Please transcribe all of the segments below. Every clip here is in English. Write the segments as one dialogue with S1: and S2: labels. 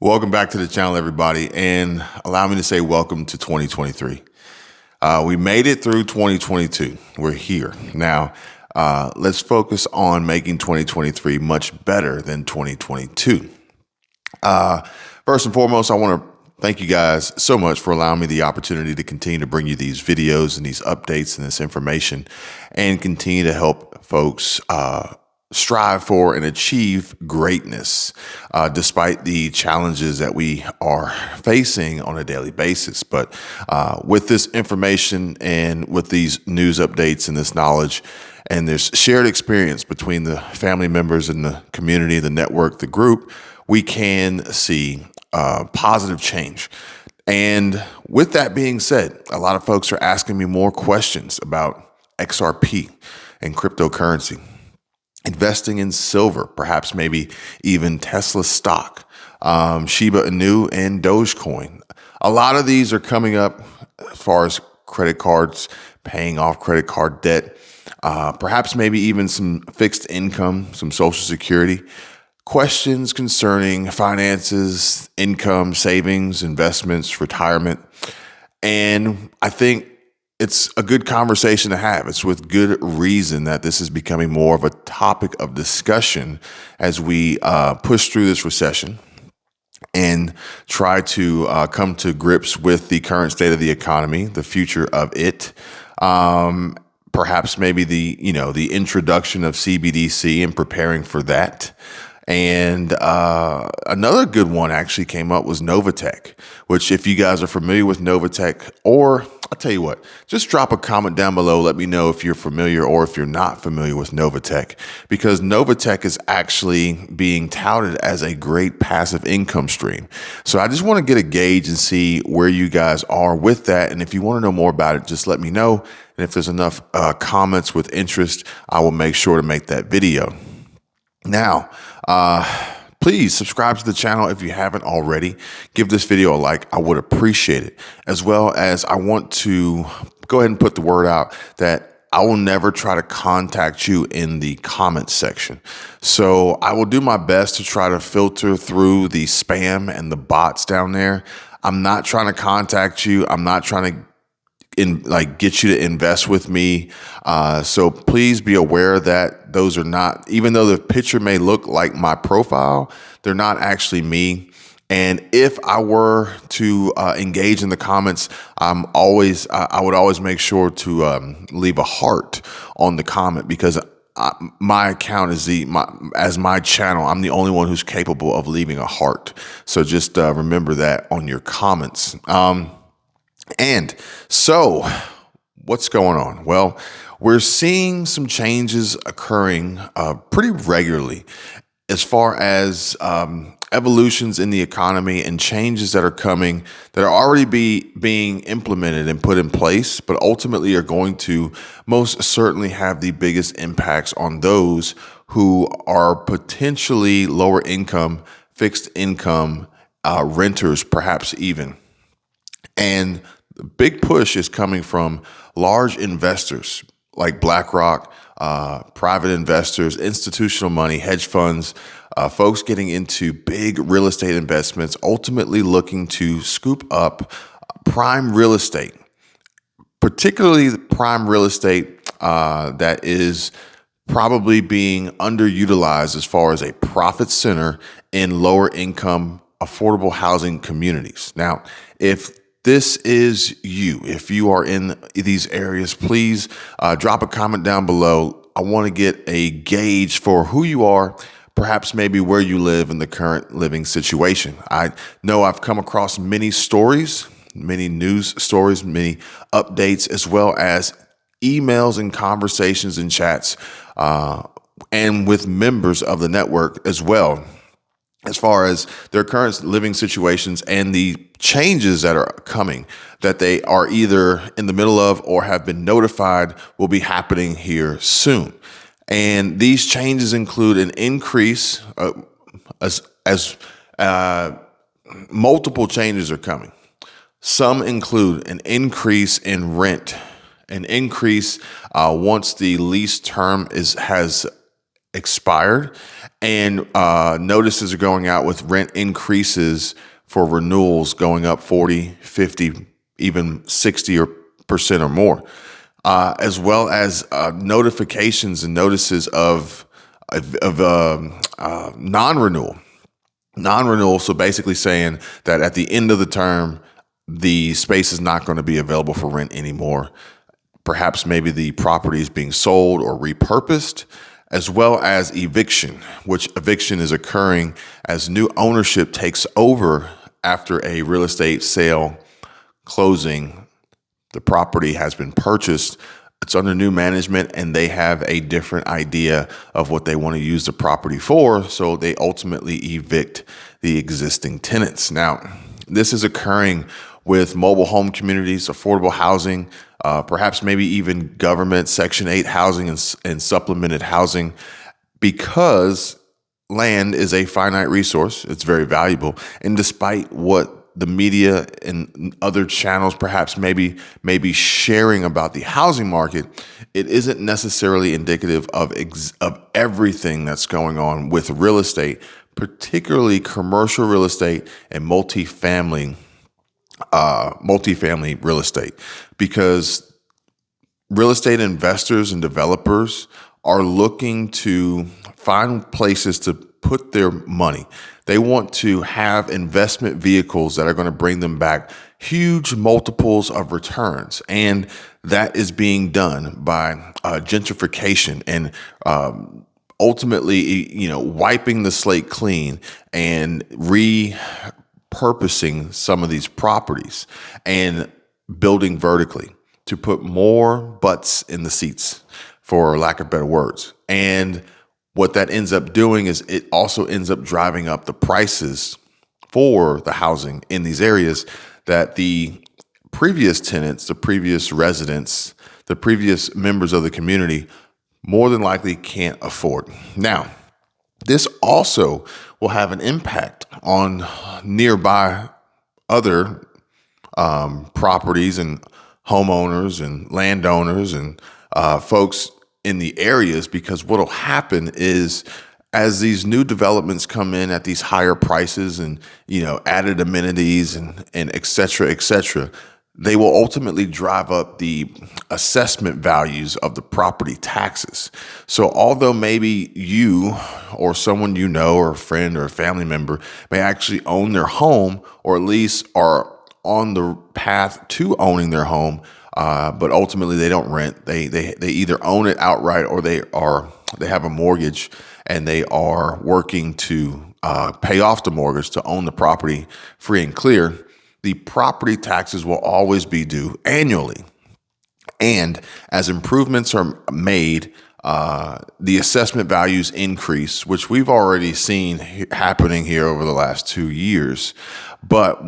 S1: Welcome back to the channel, everybody, and allow me to say welcome to 2023. We made it through 2022. We're here. Now, let's focus on making 2023 much better than 2022. First and foremost, I want to thank you guys so much for allowing me the opportunity to continue to bring you these videos and these updates and this information and continue to help folks strive for and achieve greatness despite the challenges that we are facing on a daily basis. But with this information and with these news updates and this knowledge and this shared experience between the family members and the community, the network, the group, we can see positive change. And with that being said, a lot of folks are asking me more questions about XRP and cryptocurrency, investing in silver, perhaps maybe even Tesla stock, Shiba Inu, and Dogecoin. A lot of these are coming up as far as credit cards, paying off credit card debt, perhaps maybe even some fixed income, some Social Security. Questions concerning finances, income, savings, investments, retirement. And I think it's a good conversation to have. It's with good reason that this is becoming more of a topic of discussion as we push through this recession and try to come to grips with the current state of the economy, the future of it. Perhaps maybe the introduction of CBDC and preparing for that. And another good one actually came up was Novatech, which if you guys are familiar with Novatech, or I'll tell you what, just drop a comment down below. Let me know if you're familiar or if you're not familiar with Novatech, because Novatech is actually being touted as a great passive income stream. So I just want to get a gauge and see where you guys are with that. And if you want to know more about it, just let me know. And if there's enough comments with interest, I will make sure to make that video. Now, please subscribe to the channel if you haven't already. Give this video a like. I would appreciate it. As well as I want to go ahead and put the word out that I will never try to contact you in the comments section. So I will do my best to try to filter through the spam and the bots down there. I'm not trying to contact you. I'm not trying to get you to invest with me. So please be aware that those are not, even though the picture may look like my profile, they're not actually me. And if I were to engage in the comments, I would always make sure to leave a heart on the comment, because my account is as my channel, I'm the only one who's capable of leaving a heart. So just remember that on your comments. And so what's going on? Well, we're seeing some changes occurring pretty regularly as far as evolutions in the economy and changes that are coming that are already being implemented and put in place, but ultimately are going to most certainly have the biggest impacts on those who are potentially lower income, fixed income, renters, perhaps even. And the big push is coming from large investors like BlackRock, private investors, institutional money, hedge funds, folks getting into big real estate investments, ultimately looking to scoop up prime real estate, particularly the prime real estate that is probably being underutilized as far as a profit center in lower income, affordable housing communities. Now, if this is you, if you are in these areas, please drop a comment down below. I want to get a gauge for who you are, perhaps maybe where you live in the current living situation. I know I've come across many stories, many news stories, many updates, as well as emails and conversations and chats, and with members of the network as well, as far as their current living situations and the changes that are coming, that they are either in the middle of or have been notified will be happening here soon. And these changes include an increase as multiple changes are coming. Some include an increase in rent, an increase once the lease term has expired, and notices are going out with rent increases for renewals going up 40, 50, even 60% or more, as well as notifications and notices of non-renewal. Non-renewal, so basically saying that at the end of the term, the space is not going to be available for rent anymore. Perhaps maybe the property is being sold or repurposed, as well as eviction, which eviction is occurring as new ownership takes over after a real estate sale closing. The property has been purchased, it's under new management, and they have a different idea of what they want to use the property for, so they ultimately evict the existing tenants. Now, this is occurring with mobile home communities, affordable housing, perhaps maybe even government Section 8 housing and supplemented housing, because land is a finite resource. It's very valuable. And despite what the media and other channels perhaps maybe sharing about the housing market, it isn't necessarily indicative of everything that's going on with real estate, particularly commercial real estate and multifamily real estate, because real estate investors and developers are looking to find places to put their money. They want to have investment vehicles that are going to bring them back huge multiples of returns. And that is being done by gentrification and ultimately, wiping the slate clean and repurposing some of these properties and building vertically to put more butts in the seats, for lack of better words. And what that ends up doing is it also ends up driving up the prices for the housing in these areas that the previous tenants, the previous residents, the previous members of the community more than likely can't afford. Now, this also will have an impact on nearby other properties and homeowners and landowners and folks in the areas, because what'll happen is as these new developments come in at these higher prices and added amenities and et cetera, they will ultimately drive up the assessment values of the property taxes. So although maybe you or someone or a friend or a family member may actually own their home, or at least are on the path to owning their home, but ultimately they don't rent. They either own it outright, or they have a mortgage and they are working to pay off the mortgage to own the property free and clear. The property taxes will always be due annually. And as improvements are made, the assessment values increase, which we've already seen happening here over the last 2 years. But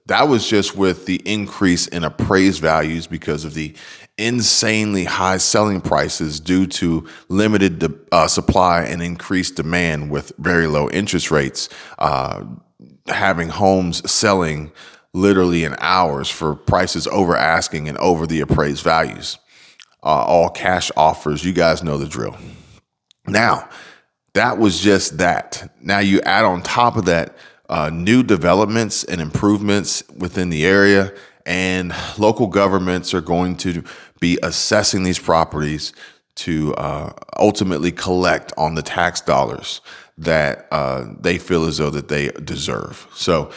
S1: that was just with the increase in appraised values because of the insanely high selling prices due to limited supply and increased demand with very low interest rates, having homes selling literally in hours for prices over asking and over the appraised values. All cash offers, you guys know the drill. Now, that was just that. Now you add on top of that new developments and improvements within the area, and local governments are going to be assessing these properties to ultimately collect on the tax dollars that they feel as though that they deserve. So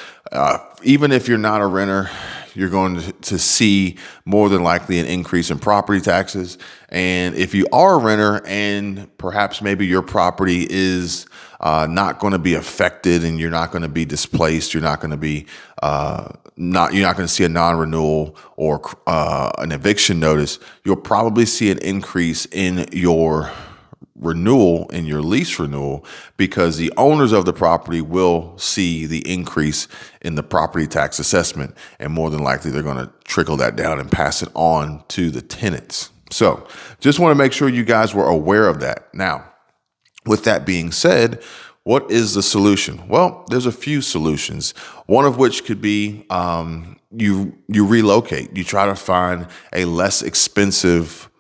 S1: even if you're not a renter, you're going to see more than likely an increase in property taxes. And if you are a renter and perhaps maybe your property is not going to be affected and you're not going to be displaced, you're not going to be you're not going to see a non-renewal or an eviction notice, you'll probably see an increase in your renewal, in your lease renewal, because the owners of the property will see the increase in the property tax assessment, and more than likely they're going to trickle that down and pass it on to the tenants. So just want to make sure you guys were aware of that. Now, with that being said, what is the solution? Well, there's a few solutions. One of which could be you relocate. You try to find a less expensive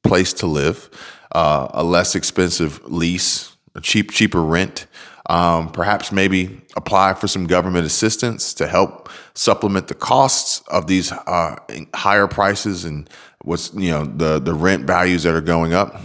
S1: place to live, a less expensive lease, a cheaper rent. Perhaps maybe apply for some government assistance to help supplement the costs of these higher prices and the rent values that are going up,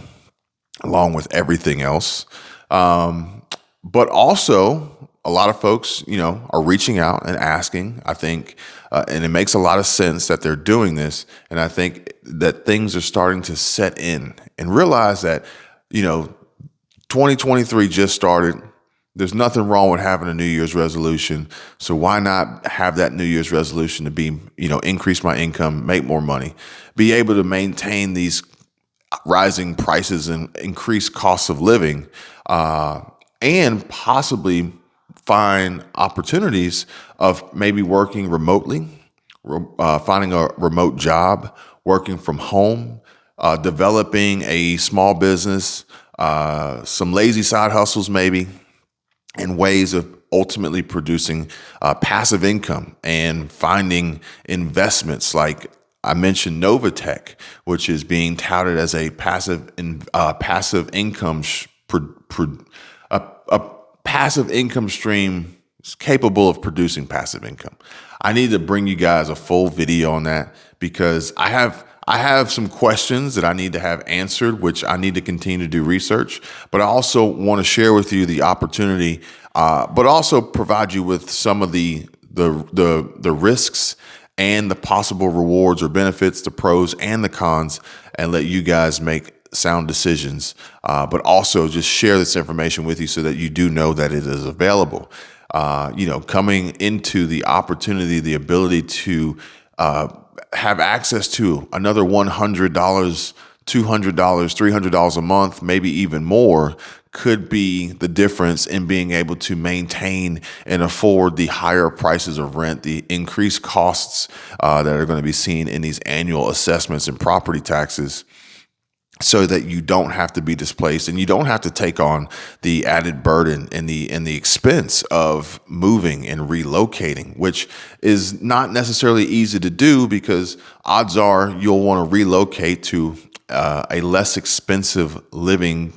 S1: along with everything else. But also, a lot of folks, are reaching out and asking, I think, and it makes a lot of sense that they're doing this. And I think that things are starting to set in and realize that, 2023 just started. There's nothing wrong with having a New Year's resolution. So why not have that New Year's resolution to be, increase my income, make more money, be able to maintain these rising prices and increased costs of living, and possibly find opportunities of maybe working remotely, finding a remote job, working from home, developing a small business, some lazy side hustles maybe, and ways of ultimately producing passive income and finding investments like I mentioned Novatech, which is being touted as a passive income a passive income stream is capable of producing passive income. I need to bring you guys a full video on that because I have some questions that I need to have answered, which I need to continue to do research. But I also want to share with you the opportunity, but also provide you with some of the risks and the possible rewards or benefits, the pros and the cons, and let you guys make sound decisions. But also just share this information with you so that you do know that it is available. Coming into the opportunity, the ability to have access to another $100, $200, $300 a month, maybe even more, could be the difference in being able to maintain and afford the higher prices of rent, the increased costs that are going to be seen in these annual assessments and property taxes, so that you don't have to be displaced and you don't have to take on the added burden and the expense of moving and relocating, which is not necessarily easy to do because odds are you'll want to relocate to a less expensive living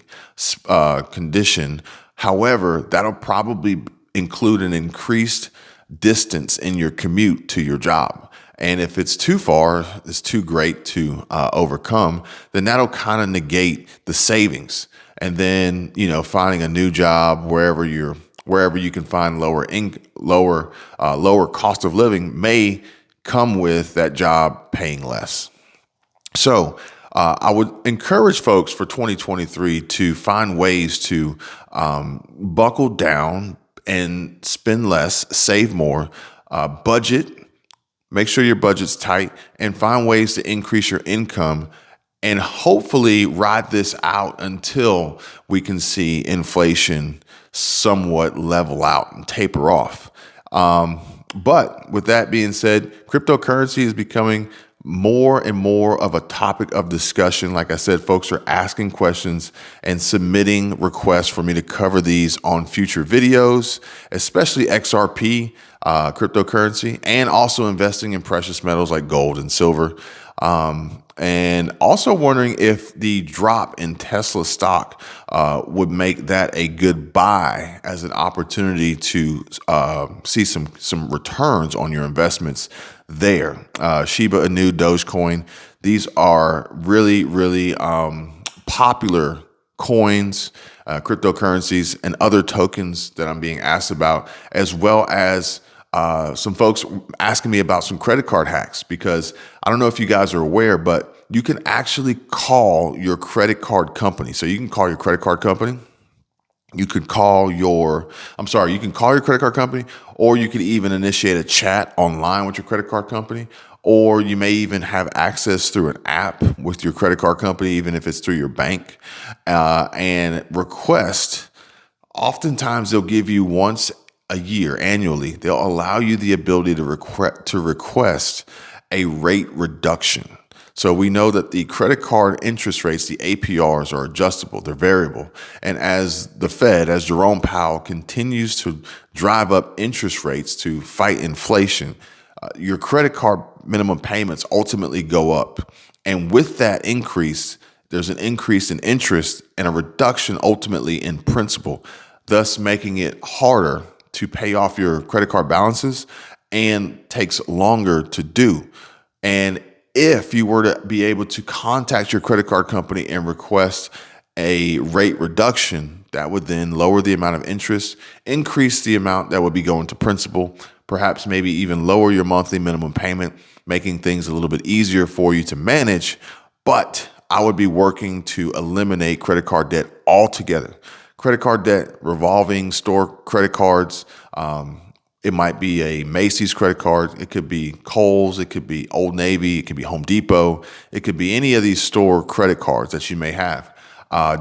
S1: condition. However, that'll probably include an increased distance in your commute to your job. And if it's too far, it's too great to overcome, then that'll kind of negate the savings. And then, finding a new job wherever you can find lower cost of living may come with that job paying less. So I would encourage folks for 2023 to find ways to buckle down and spend less, save more, budget. Make sure your budget's tight and find ways to increase your income and hopefully ride this out until we can see inflation somewhat level out and taper off. But with that being said, cryptocurrency is becoming more and more of a topic of discussion. Like I said, folks are asking questions and submitting requests for me to cover these on future videos, especially XRP, cryptocurrency, and also investing in precious metals like gold and silver. And also wondering if the drop in Tesla stock would make that a good buy as an opportunity to see some returns on your investments there. Shiba Inu, Dogecoin, these are really, really popular coins, cryptocurrencies, and other tokens that I'm being asked about, as well as some folks asking me about some credit card hacks, because I don't know if you guys are aware, but you can actually call your credit card company. So you can call your credit card company. You can call your credit card company, or you could even initiate a chat online with your credit card company, or you may even have access through an app with your credit card company, even if it's through your bank, and request. Oftentimes they'll give you once a year, annually, they'll allow you the ability to request a rate reduction. So we know that the credit card interest rates, the APRs, are adjustable, they're variable. And as the Fed, as Jerome Powell continues to drive up interest rates to fight inflation, your credit card minimum payments ultimately go up. And with that increase, there's an increase in interest and a reduction ultimately in principal, thus making it harder to pay off your credit card balances and takes longer to do. And if you were to be able to contact your credit card company and request a rate reduction, that would then lower the amount of interest, increase the amount that would be going to principal, perhaps maybe even lower your monthly minimum payment, making things a little bit easier for you to manage. But I would be working to eliminate credit card debt altogether. Credit card debt, revolving store credit cards, it might be a Macy's credit card. It could be Kohl's. It could be Old Navy. It could be Home Depot. It could be any of these store credit cards that you may have.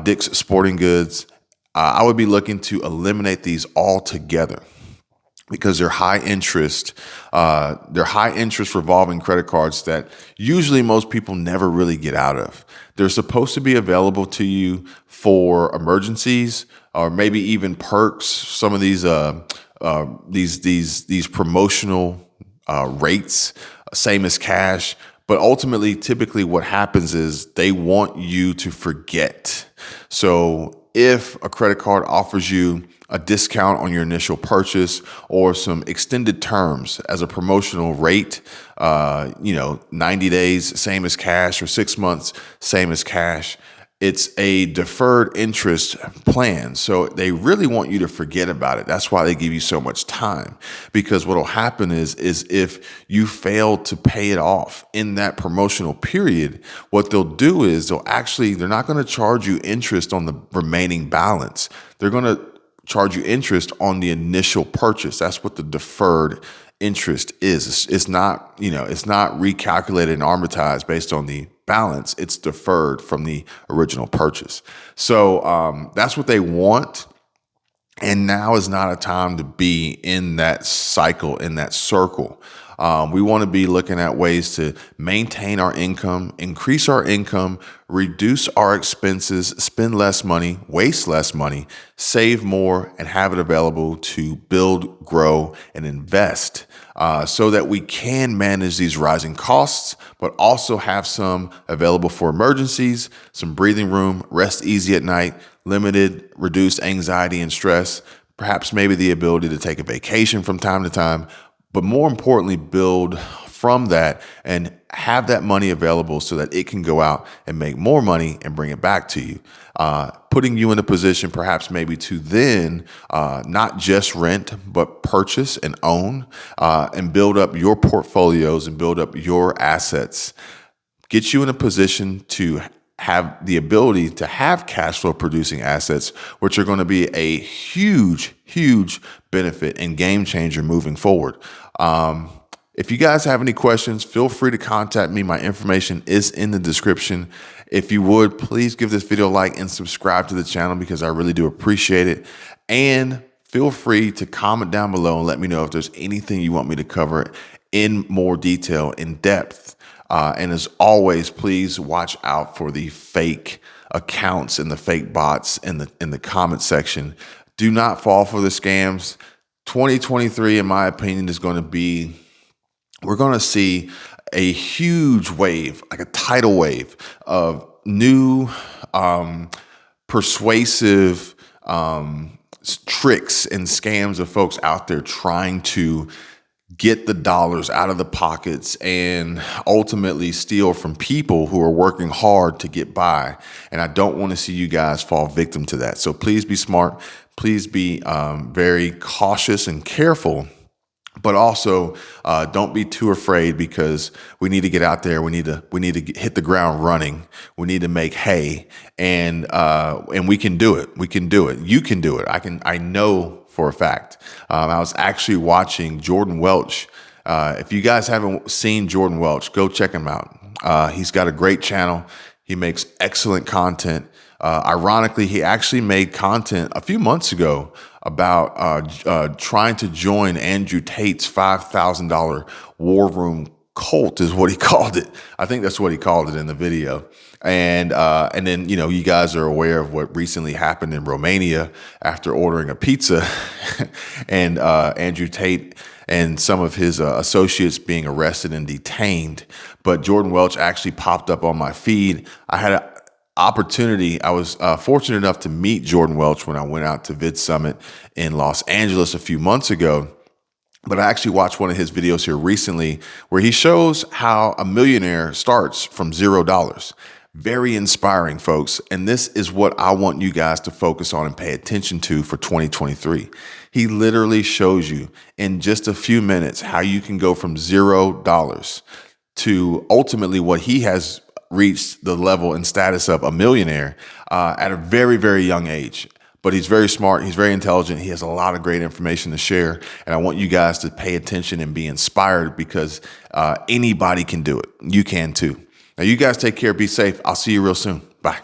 S1: Dick's Sporting Goods. I would be looking to eliminate these altogether because they're high interest revolving credit cards that usually most people never really get out of. They're supposed to be available to you for emergencies or maybe even perks. Some of these promotional rates, same as cash. But ultimately, typically what happens is they want you to forget. So if a credit card offers you a discount on your initial purchase or some extended terms as a promotional rate, 90 days, same as cash, or 6 months, same as cash, it's a deferred interest plan. So they really want you to forget about it. That's why they give you so much time, because what will happen is if you fail to pay it off in that promotional period, what they'll do is they're not going to charge you interest on the remaining balance. They're going to charge you interest on the initial purchase. That's what the deferred interest is. It's not recalculated and amortized based on the balance. It's deferred from the original purchase. So that's what they want. And now is not a time to be in that cycle, in that circle. We want to be looking at ways to maintain our income, increase our income, reduce our expenses, spend less money, waste less money, save more, and have it available to build, grow, and invest so that we can manage these rising costs, but also have some available for emergencies, some breathing room, rest easy at night, limited, reduced anxiety and stress, perhaps maybe the ability to take a vacation from time to time, but more importantly, build from that and have that money available so that it can go out and make more money and bring it back to you, putting you in a position perhaps maybe to then not just rent, but purchase and own and build up your portfolios and build up your assets, get you in a position to have the ability to have cash flow producing assets, which are going to be a huge, huge benefit and game changer moving forward. If you guys have any questions, feel free to contact me. My information is in the description. If you would, please give this video a like and subscribe to the channel because I really do appreciate it. And feel free to comment down below and let me know if there's anything you want me to cover in more detail, in depth. And as always, please watch out for the fake accounts and the fake bots in the comment section. Do not fall for the scams. 2023, in my opinion, is going to be, we're going to see a huge wave, like a tidal wave of new persuasive tricks and scams of folks out there trying to get the dollars out of the pockets and ultimately steal from people who are working hard to get by. And I don't want to see you guys fall victim to that. So please be smart. Please be very cautious and careful. But also, don't be too afraid because we need to get out there. We need to hit the ground running. We need to make hay, and we can do it. We can do it. You can do it. I know for a fact. I was actually watching Jordan Welch. If you guys haven't seen Jordan Welch, go check him out. He's got a great channel. He makes excellent content. Ironically, he actually made content a few months ago about trying to join Andrew Tate's $5,000 war room cult is what he called it. I think that's what he called it in the video. And then, you guys are aware of what recently happened in Romania after ordering a pizza and Andrew Tate and some of his associates being arrested and detained. But Jordan Welch actually popped up on my feed. I had opportunity. I was fortunate enough to meet Jordan Welch when I went out to Vid Summit in Los Angeles a few months ago. But I actually watched one of his videos here recently where he shows how a millionaire starts from $0. Very inspiring, folks. And this is what I want you guys to focus on and pay attention to for 2023. He literally shows you in just a few minutes how you can go from $0 to ultimately what he has reached the level and status of a millionaire at a very, very young age. But he's very smart. He's very intelligent. He has a lot of great information to share. And I want you guys to pay attention and be inspired because anybody can do it. You can too. Now, you guys take care. Be safe. I'll see you real soon. Bye.